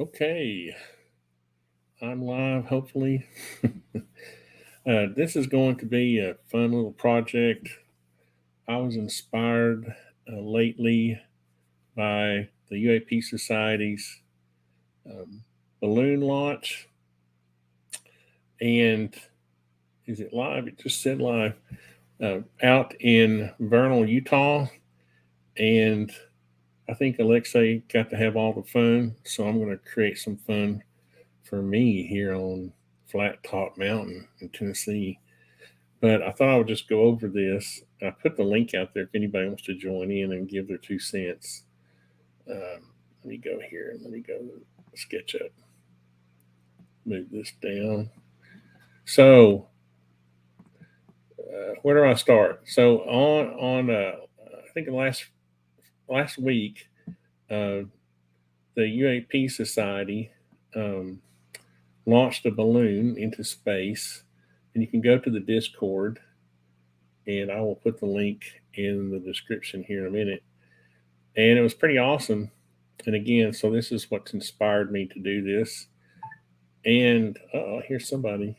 Okay, I'm live, hopefully. This is going to be a fun little project. I was inspired lately by the UAP Society's um, balloon launch. And is it live? It just said live out in Vernal, Utah. And I think Alexei got to have all the fun. So I'm going to create some fun for me here on Flat Top Mountain in Tennessee. But I thought I would just go over this. I put the link out there if anybody wants to join in and give their 2 cents. Let me go here and let me go to SketchUp. Move this down. So where do I start? So on I think last week, uh, the UAP Society um, launched a balloon into space, and you can go to the Discord, and I will put the link in the description here in a minute. And it was pretty awesome. And again, so this is what's inspired me to do this. And here's somebody.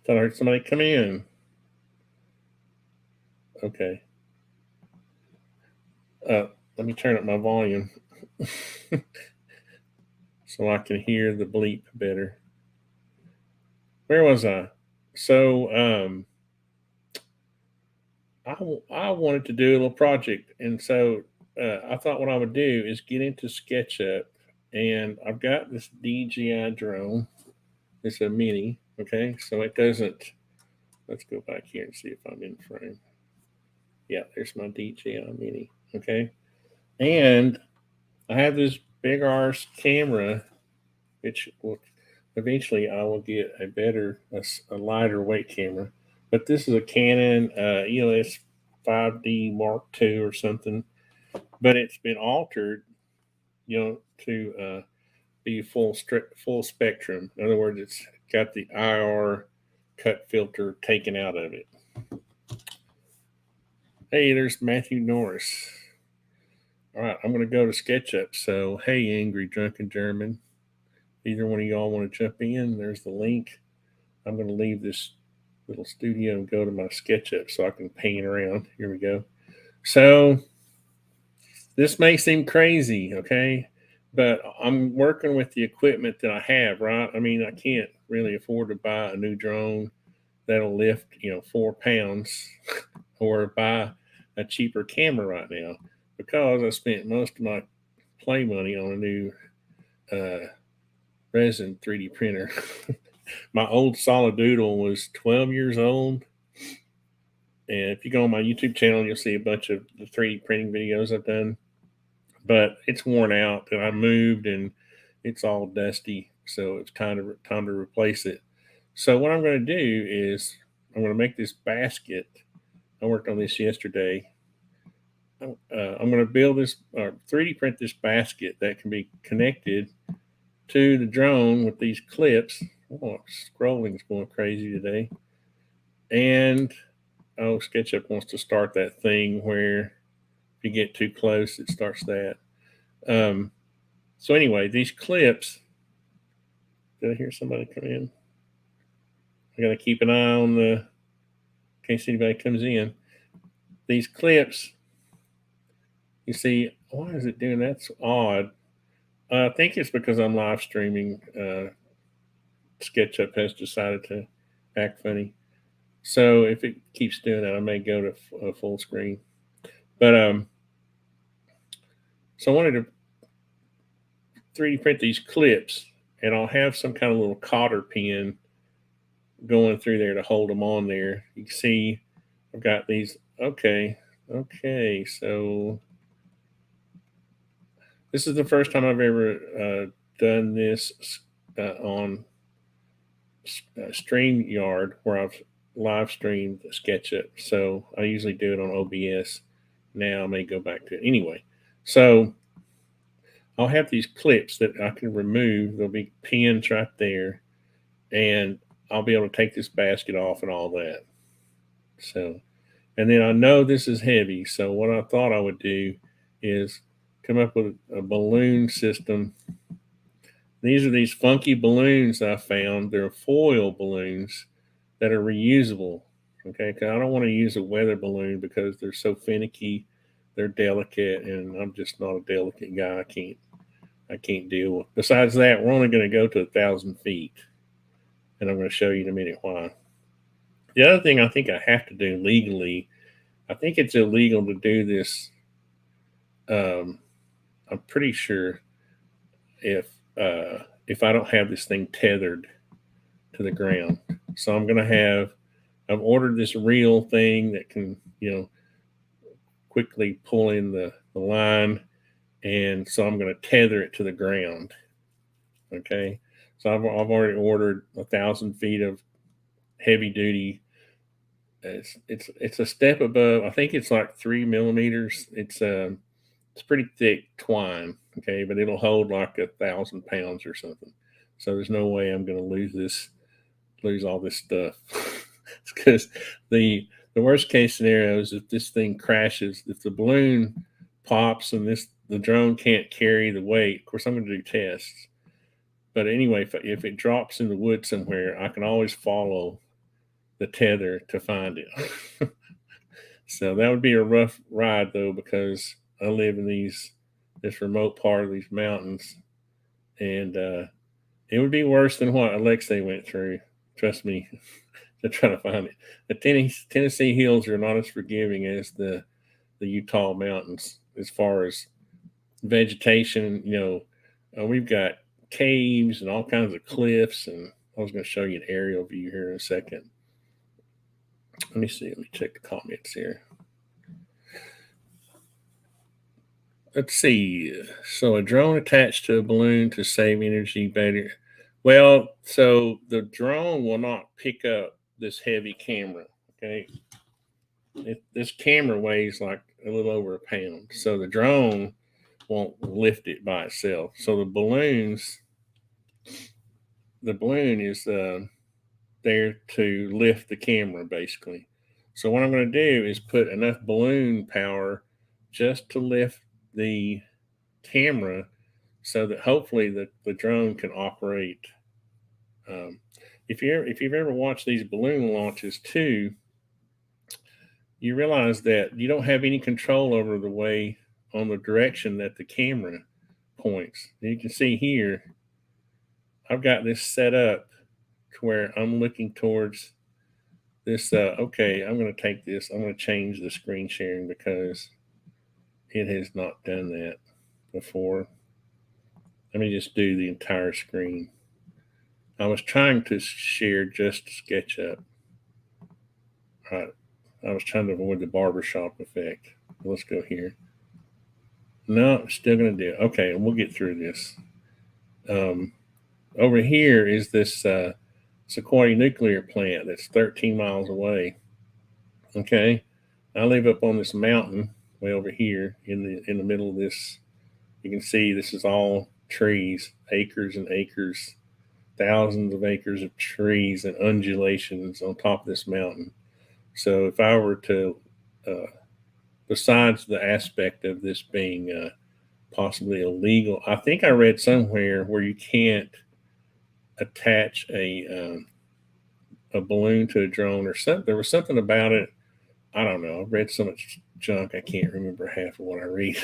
Thought I heard somebody come in. Okay. Let me turn up my volume so I can hear the bleep better. Where was I? So I wanted to do a little project, and so I thought what I would do is get into SketchUp, and I've got this DJI drone. It's a mini, okay, so it doesn't. Let's go back here and see if I'm in frame. Yeah, there's my DJI mini, okay, and I have this big arse camera, which will eventually I will get a better, a lighter weight camera. But this is a Canon EOS 5D Mark II or something, but it's been altered, to be full spectrum. In other words, it's got the IR cut filter taken out of it. Hey, there's Matthew Norris. All right, I'm going to go to SketchUp. So, hey, Angry Drunken German. Either one of y'all want to jump in? There's the link. I'm going to leave this little studio and go to my SketchUp so I can paint around. Here we go. So, this may seem crazy, okay? But I'm working with the equipment that I have, right? I mean, I can't really afford to buy a new drone that'll lift, 4 pounds or buy a cheaper camera right now because I spent most of my play money on a new resin 3D printer. My old Solid Doodle was 12 years old. And if you go on my YouTube channel, you'll see a bunch of the 3D printing videos I've done. But it's worn out, and I moved, and it's all dusty. So it's time to replace it. So what I'm going to do is I'm going to make this basket. I worked on this yesterday. I'm going to build this 3D print this basket that can be connected to the drone with these clips. Oh, scrolling's going crazy today. And SketchUp wants to start that thing where if you get too close, it starts that. So anyway, these clips. Did I hear somebody come in? I got to keep an eye on in case anybody comes in. These clips, you see, why is it doing that? That's odd. I think it's because I'm live streaming. SketchUp has decided to act funny. So if it keeps doing that, I may go to full screen. But so I wanted to 3D print these clips, and I'll have some kind of little cotter pin going through there to hold them on there. You can see I've got these. Okay. So this is the first time I've ever done this on StreamYard, where I've live streamed SketchUp. So I usually do it on OBS. Now I may go back to it anyway. So I'll have these clips that I can remove. There'll be pins right there, and I'll be able to take this basket off and all that. So, and then I know this is heavy. So what I thought I would do is come up with a balloon system. These are these funky balloons I found. They're foil balloons that are reusable. Okay, because I don't want to use a weather balloon because they're so finicky, they're delicate, and I'm just not a delicate guy. I can't deal with. Besides that, we're only going to go to 1,000 feet, and I'm going to show you in a minute why. The other thing I think I have to do legally, I think it's illegal to do this. I'm pretty sure if I don't have this thing tethered to the ground. So I've ordered this reel thing that can, quickly pull in the line. And so I'm going to tether it to the ground. Okay. So I've already ordered 1,000 feet of heavy duty. It's a step above. I think it's like 3 millimeters. It's pretty thick twine. Okay. But it'll hold like 1,000 pounds or something. So there's no way I'm going to lose all this stuff. It's because the worst case scenario is if this thing crashes, if the balloon pops and the drone can't carry the weight. Of course, I'm going to do tests. But anyway, if it drops in the woods somewhere, I can always follow the tether to find it. So that would be a rough ride though, because I live in this remote part of these mountains, and it would be worse than what Alexei went through. Trust me, to try to find it. The Tennessee hills are not as forgiving as the Utah mountains as far as vegetation. We've got caves and all kinds of cliffs, and I was going to show you an aerial view here in a second. Let me see. Let me check the comments here. Let's see. So a drone attached to a balloon to save energy better. Well, so the drone will not pick up this heavy camera. Okay. This camera weighs like a little over a pound. So the drone won't lift it by itself. So the balloon is there to lift the camera basically. So what I'm going to do is put enough balloon power just to lift the camera so that hopefully the drone can operate. If you've ever watched these balloon launches too, you realize that you don't have any control over the way on the direction that the camera points. You can see here, I've got this set up to where I'm looking towards this. Okay, I'm going to take this. I'm going to change the screen sharing because it has not done that before. Let me just do the entire screen. I was trying to share just SketchUp. Right. I was trying to avoid the barbershop effect. Let's go here. No, I'm still going to do it. Okay, we'll get through this. Over here is this Sequoia nuclear plant that's 13 miles away. Okay, I live up on this mountain way over here in the middle of this. You can see this is all trees, acres and acres, thousands of acres of trees and undulations on top of this mountain. So if I were to, besides the aspect of this being possibly illegal, I think I read somewhere where you can't attach a balloon to a drone or something. There was something about it. I don't know. I've read so much junk I can't remember half of what I read.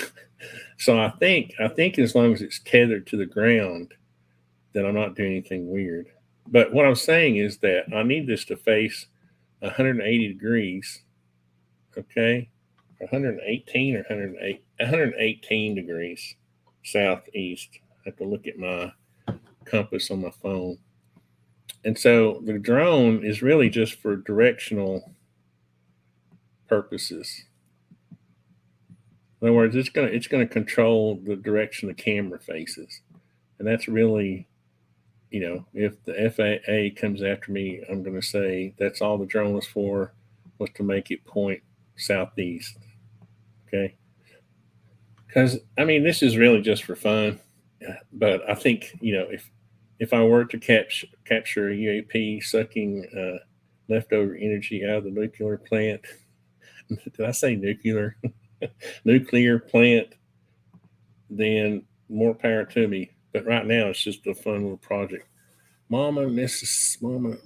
So I think as long as it's tethered to the ground, that I'm not doing anything weird. But what I'm saying is that I need this to face 180 degrees. Okay, 118 or 118 degrees southeast. I have to look at my compass on my phone. And so the drone is really just for directional purposes. In other words, it's gonna control the direction the camera faces, and that's really, if the FAA comes after me, I'm going to say that's all the drone was for, was to make it point southeast. Okay, because this is really just for fun, but I think if I were to capture a UAP sucking leftover energy out of the nuclear plant, did I say nuclear? Nuclear plant. then more power to me. But right now, it's just a fun little project. Mama necessity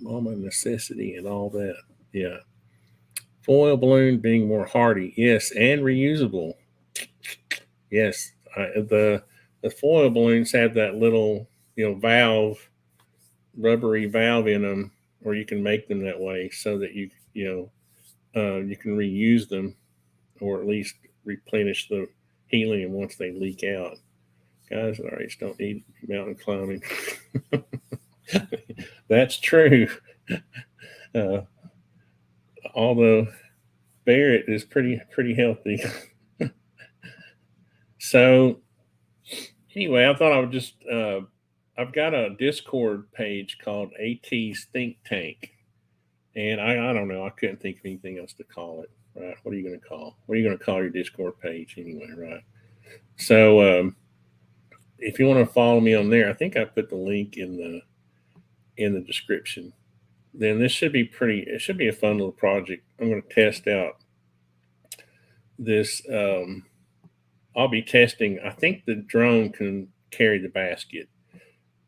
and all that. Yeah. Foil balloon being more hardy. Yes, and reusable. Yes. The foil balloons have that little, valve, rubbery valve in them, or you can make them that way so that you can reuse them, or at least replenish the helium once they leak out. Guys our age don't need mountain climbing. That's true. Uh, although Barrett is pretty healthy. So anyway, I thought I would just I've got a Discord page called AT's Think Tank, and I don't know, I couldn't think of anything else to call it. Right? What are you going to call? What are you going to call your Discord page anyway? Right? So if you want to follow me on there, I think I put the link in the description. Then this should be it should be a fun little project. I'm going to test out this. I'll be testing. I think the drone can carry the basket.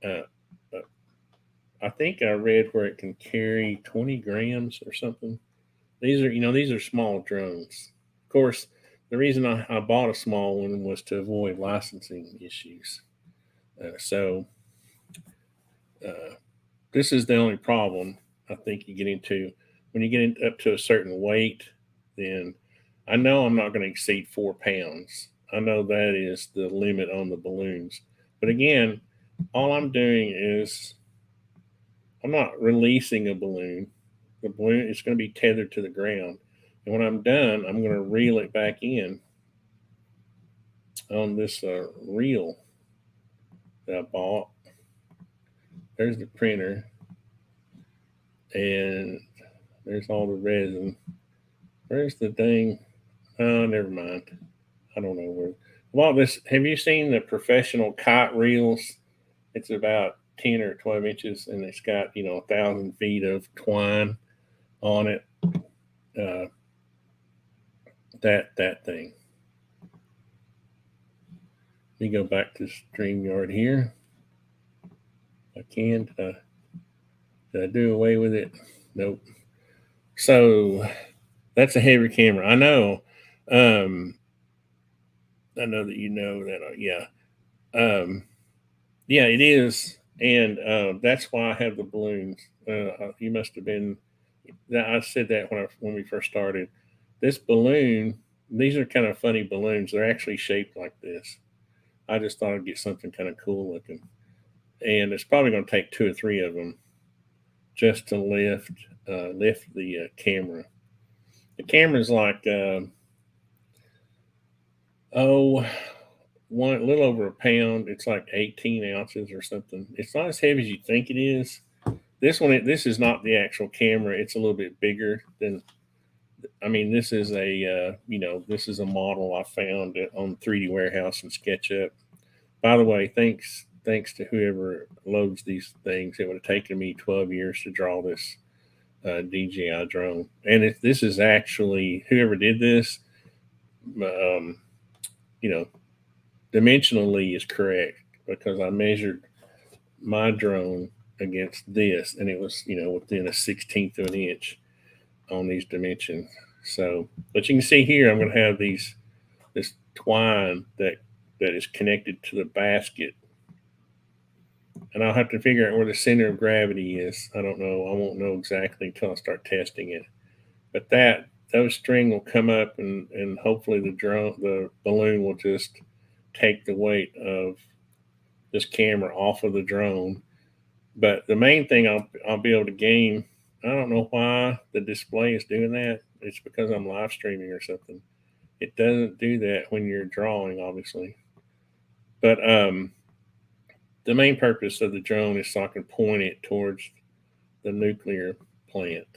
Uh, I think I read where it can carry 20 grams or something. These are small drones. Of course, the reason I bought a small one was to avoid licensing issues. So this is the only problem I think you get into when you get up to a certain weight. Then I know I'm not going to exceed 4 pounds. I know that is the limit on the balloons. But again, all I'm doing is I'm not releasing a balloon. The balloon is going to be tethered to the ground. And when I'm done, I'm going to reel it back in on this reel that I bought. There's the printer. And there's all the resin. Where's the dang? Oh, never mind. I don't know where. Well, this. Have you seen the professional kite reels? It's about 10 or 12 inches, and it's got 1,000 feet of twine on it. That thing. Let me go back to StreamYard here. I can. Did I do away with it? Nope. So that's a heavy camera. I know. I know that you know that. Yeah. Yeah, it is, and that's why I have the balloons. You must have been. I said that when we first started. This balloon. These are kind of funny balloons. They're actually shaped like this. I just thought I'd get something kind of cool looking, and it's probably going to take 2 or 3 of them just to lift the camera. The camera's like a little over a pound. It's like 18 ounces or something. It's not as heavy as you think it is. This is not the actual camera. It's a little bit bigger than. I mean, this is this is a model I found on 3D Warehouse and SketchUp. By the way, thanks to whoever loads these things. It would have taken me 12 years to draw this DJI drone, and this is actually whoever did this. You know, dimensionally is correct because I measured my drone against this, and it was within a 16th of an inch on these dimensions. So, but you can see here, I'm going to have this twine that is connected to the basket, and I'll have to figure out where the center of gravity is. I don't know. I won't know exactly until I start testing it. But those string will come up, and hopefully the balloon will just take the weight of this camera off of the drone. But the main thing I'll be able to gain, I don't know why the display is doing that. It's because I'm live streaming or something. It doesn't do that when you're drawing, obviously. But the main purpose of the drone is so I can point it towards the nuclear plant.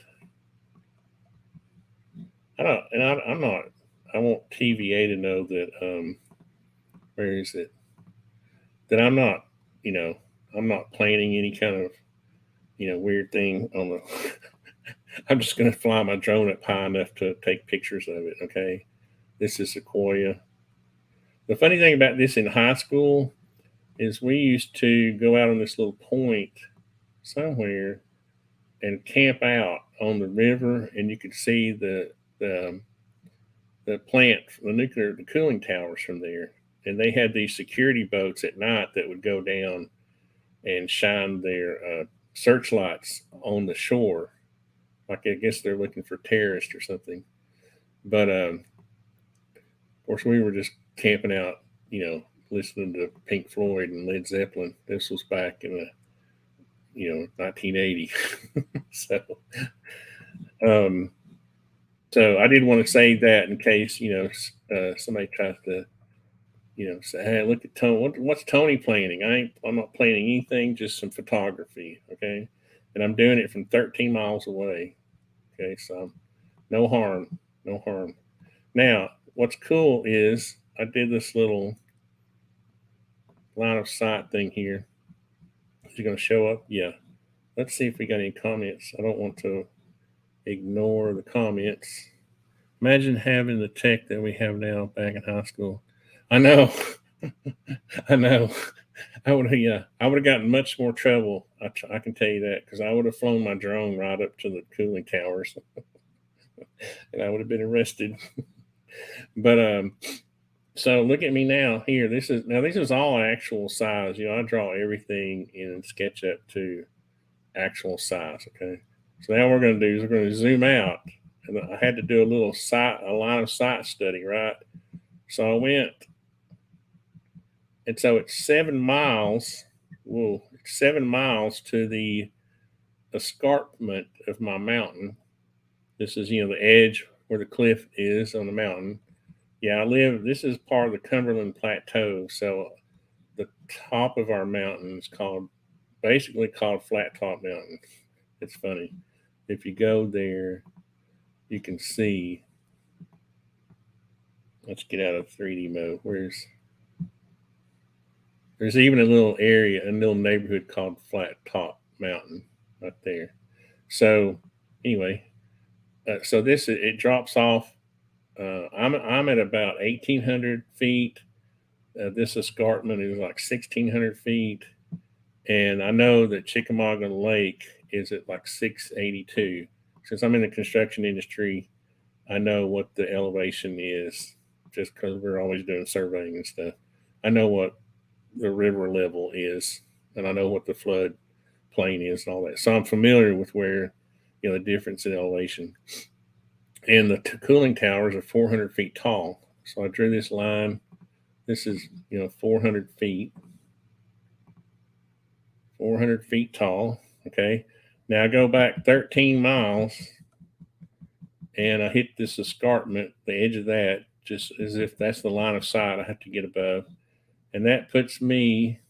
I'm not. I want TVA to know that. Where is it? That I'm not. I'm not planning any kind of weird thing on the. I'm just going to fly my drone up high enough to take pictures of it. Okay, this is Sequoia. The funny thing about this in high school is we used to go out on this little point somewhere and camp out on the river, and you could see the plant, the cooling towers from there. And they had these security boats at night that would go down and shine their searchlights on the shore. Like I guess they're looking for terrorists or something. But of course, we were just camping out, listening to Pink Floyd and Led Zeppelin. This was back in the 1980. so um, so I did want to say that in case somebody tries to say, hey, look at Tony. What's Tony planning? I'm not planning anything, just some photography. Okay. And I'm doing it from 13 miles away. Okay. So no harm, no harm. Now, what's cool is I did this little line of sight thing here. Is it going to show up? Yeah. Let's see if we got any comments. I don't want to ignore the comments. Imagine having the tech that we have now back in high school. I know. I know. I would have gotten much more trouble. I can tell you that, because I would have flown my drone right up to the cooling towers, and I would have been arrested. But so look at me now. Here, this is all actual size. I draw everything in SketchUp to actual size. Okay. So now what we're going to do is we're going to zoom out, and I had to do a line of sight study, right? So I went. And so it's 7 miles. Whoa, it's 7 miles to the escarpment of my mountain. This is, the edge where the cliff is on the mountain. Yeah, this is part of the Cumberland Plateau. So the top of our mountain is basically called Flat Top Mountain. It's funny. If you go there, you can see. Let's get out of 3D mode. There's even a little area, a little neighborhood called Flat Top Mountain right there. So anyway, so it drops off. I'm at about 1,800 feet. This escarpment is like 1,600 feet, and I know that Chickamauga Lake is at like 682. Since I'm in the construction industry, I know what the elevation is, just because we're always doing surveying and stuff. I know what the river level is, and I know what the flood plain is and all that. So I'm familiar with where, the difference in elevation. And the cooling towers are 400 feet tall. So I drew this line. This is, 400 feet. 400 feet tall. Okay. Now I go back 13 miles, and I hit this escarpment, the edge of that, just as if that's the line of sight I have to get above. And that puts me,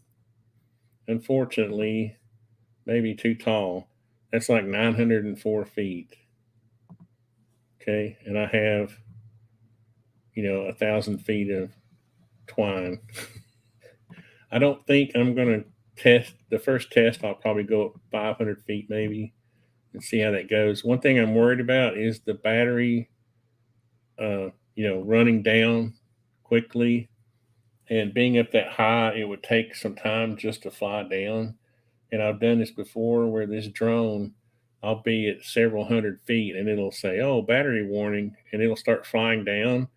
unfortunately, maybe too tall. That's like 904 feet. Okay. And I have, 1,000 feet of twine. I don't think I'm going to test the first test. I'll probably go up 500 feet maybe and see how that goes. One thing I'm worried about is the battery, running down quickly. And being up that high, it would take some time just to fly down. And I've done this before where this drone, I'll be at several hundred feet and it'll say, oh, battery warning. And it'll start flying down,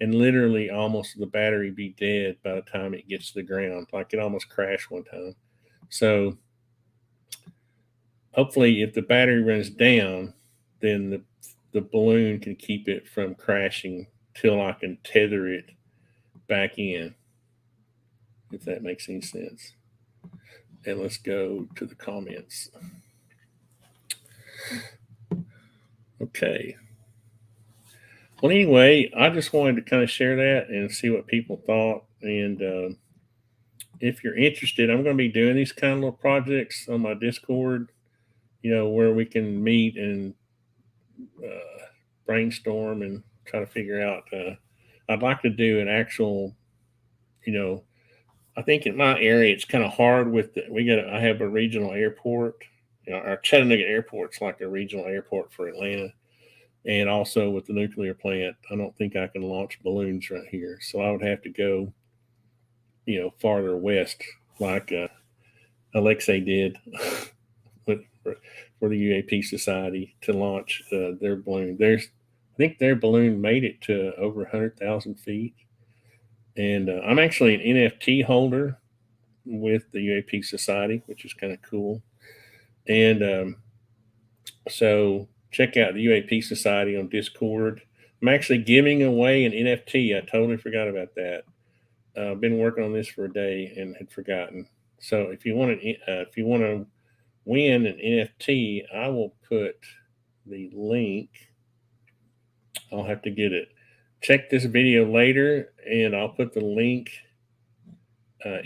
and literally almost the battery be dead by the time it gets to the ground. Like it almost crashed one time. So hopefully if the battery runs down, then the balloon can keep it from crashing till I can tether it back in, if that makes any sense. And let's go to the comments. Okay. Well, anyway, I just wanted to kind of share that and see what people thought. And if you're interested, I'm going to be doing these kind of little projects on my Discord, where we can meet and brainstorm and try to figure out. I'd like to do an actual, I think in my area it's kind of hard with I have a regional airport. Our Chattanooga airport's like a regional airport for Atlanta, and also with the nuclear plant, I don't think I can launch balloons right here. So I would have to go farther west, like Alexei did for the UAP Society to launch their balloon. I think their balloon made it to over 100,000 feet. And I'm actually an NFT holder with the UAP Society, which is kind of cool. And so check out the UAP Society on Discord. I'm actually giving away an NFT. I totally forgot about that. I've been working on this for a day and had forgotten. So if you want to win an NFT, I will put the link. I'll have to get it. Check this video later, and I'll put the link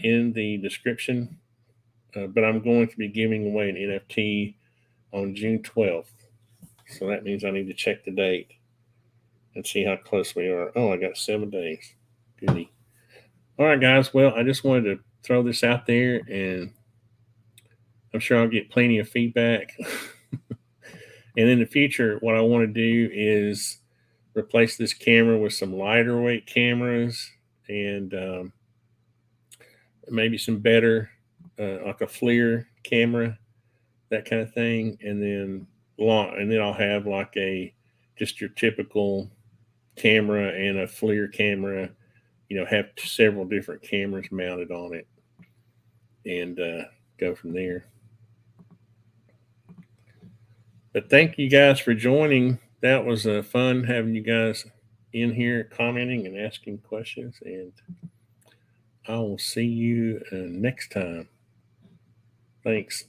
in the description. But I'm going to be giving away an NFT on June 12th. So that means I need to check the date and see how close we are. Oh, I got 7 days. Goody. All right, guys. Well, I just wanted to throw this out there, and I'm sure I'll get plenty of feedback. And in the future, what I want to do is replace this camera with some lighter weight cameras and maybe some better, like a FLIR camera, that kind of thing. And then I'll have like just your typical camera and a FLIR camera, have several different cameras mounted on it, and go from there. But thank you guys for joining. That was fun having you guys in here commenting and asking questions. And I will see you next time. Thanks.